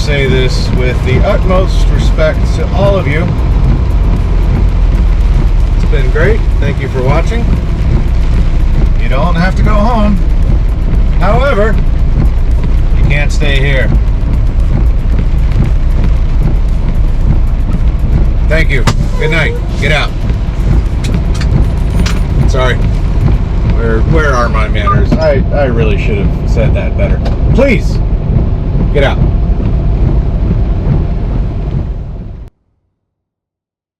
say this with the utmost respect to all of you. It's been great. Thank you for watching. You don't have to go home. However, you can't stay here. Thank you. Good night. Get out. Sorry. Where are my manners? I really should have said that better. Please, get out.